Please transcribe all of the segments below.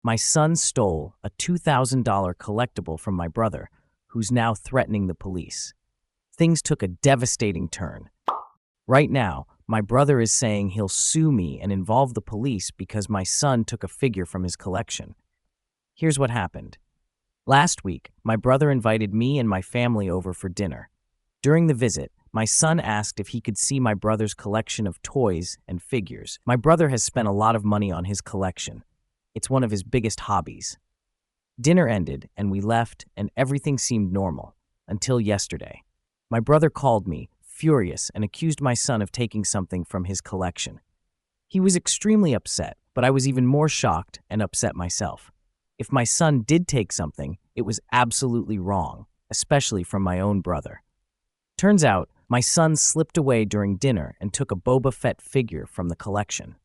My son stole a $2,000 collectible from my brother, who's now threatening the police. Things took a devastating turn. Right now, my brother is saying he'll sue me and involve the police because my son took a figure from his collection. Here's what happened. Last week, my brother invited me and my family over for dinner. During the visit, my son asked if he could see my brother's collection of toys and figures. My brother has spent a lot of money on his collection. It's one of his biggest hobbies. Dinner ended and we left and everything seemed normal, until yesterday. My brother called me, furious, and accused my son of taking something from his collection. He was extremely upset, but I was even more shocked and upset myself. If my son did take something, it was absolutely wrong, especially from my own brother. Turns out, my son slipped away during dinner and took a Boba Fett figure from the collection.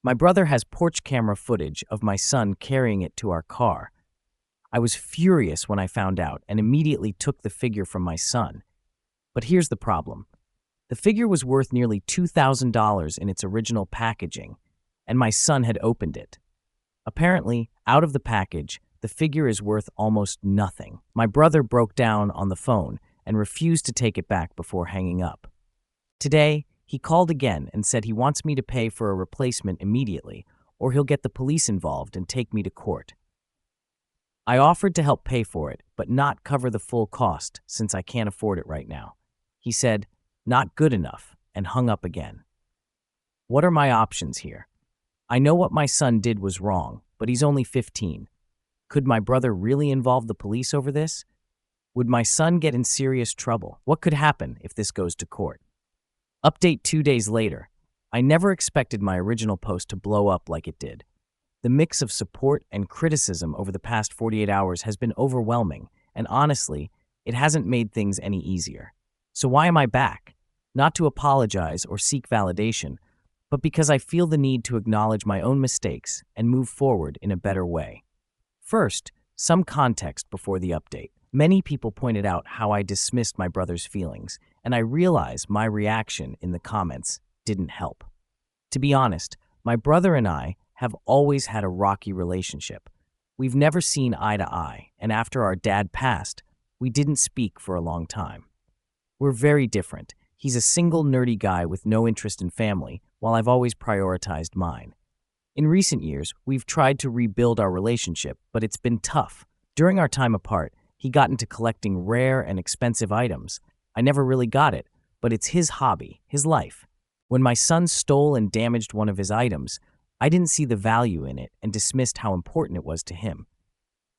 My brother has porch camera footage of my son carrying it to our car. I was furious when I found out and immediately took the figure from my son. But here's the problem. The figure was worth nearly $2,000 in its original packaging, and my son had opened it. Apparently, out of the package, the figure is worth almost nothing. My brother broke down on the phone and refused to take it back before hanging up. Today, he called again and said he wants me to pay for a replacement immediately, or he'll get the police involved and take me to court. I offered to help pay for it, but not cover the full cost since I can't afford it right now. He said, "Not good enough," and hung up again. What are my options here? I know what my son did was wrong, but he's only 15. Could my brother really involve the police over this? Would my son get in serious trouble? What could happen if this goes to court? Update 2 days later. I never expected my original post to blow up like it did. The mix of support and criticism over the past 48 hours has been overwhelming, and honestly, it hasn't made things any easier. So why am I back? Not to apologize or seek validation, but because I feel the need to acknowledge my own mistakes and move forward in a better way. First, some context before the update. Many people pointed out how I dismissed my brother's feelings, and I realize my reaction in the comments didn't help. To be honest, my brother and I have always had a rocky relationship. We've never seen eye to eye, and after our dad passed, we didn't speak for a long time. We're very different. He's a single nerdy guy with no interest in family, while I've always prioritized mine. In recent years, we've tried to rebuild our relationship, but it's been tough. During our time apart, he got into collecting rare and expensive items. I never really got it, but it's his hobby, his life. When my son stole and damaged one of his items, I didn't see the value in it and dismissed how important it was to him.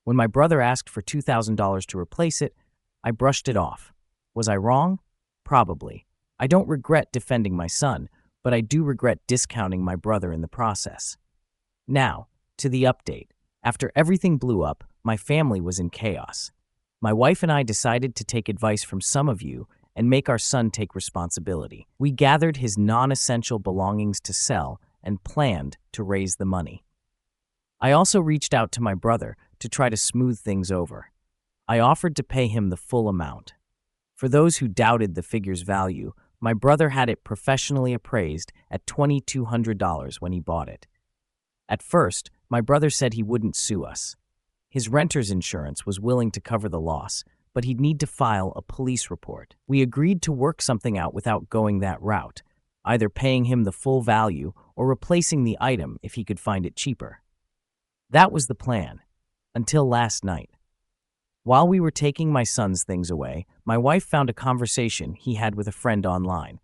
When my brother asked for $2,000 to replace it, I brushed it off. Was I wrong? Probably. I don't regret defending my son, but I do regret discounting my brother in the process. Now, to the update. After everything blew up, my family was in chaos. My wife and I decided to take advice from some of you and make our son take responsibility. We gathered his non-essential belongings to sell and planned to raise the money. I also reached out to my brother to try to smooth things over. I offered to pay him the full amount. For those who doubted the figure's value, my brother had it professionally appraised at $2,200 when he bought it. At first, my brother said he wouldn't sue us. His renter's insurance was willing to cover the loss, but he'd need to file a police report. We agreed to work something out without going that route, either paying him the full value or replacing the item if he could find it cheaper. That was the plan, until last night. While we were taking my son's things away, my wife found a conversation he had with a friend online.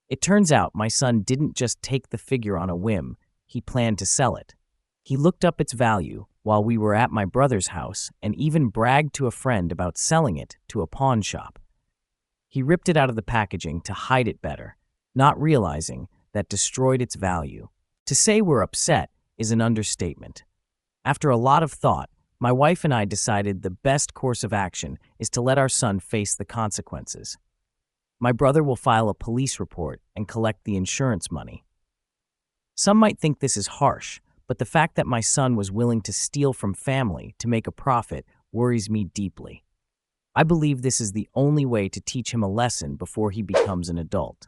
It turns out my son didn't just take the figure on a whim, he planned to sell it. He looked up its value while we were at my brother's house and even bragged to a friend about selling it to a pawn shop. He ripped it out of the packaging to hide it better, not realizing that destroyed its value. To say we're upset is an understatement. After a lot of thought, my wife and I decided the best course of action is to let our son face the consequences. My brother will file a police report and collect the insurance money. Some might think this is harsh, but the fact that my son was willing to steal from family to make a profit worries me deeply. I believe this is the only way to teach him a lesson before he becomes an adult.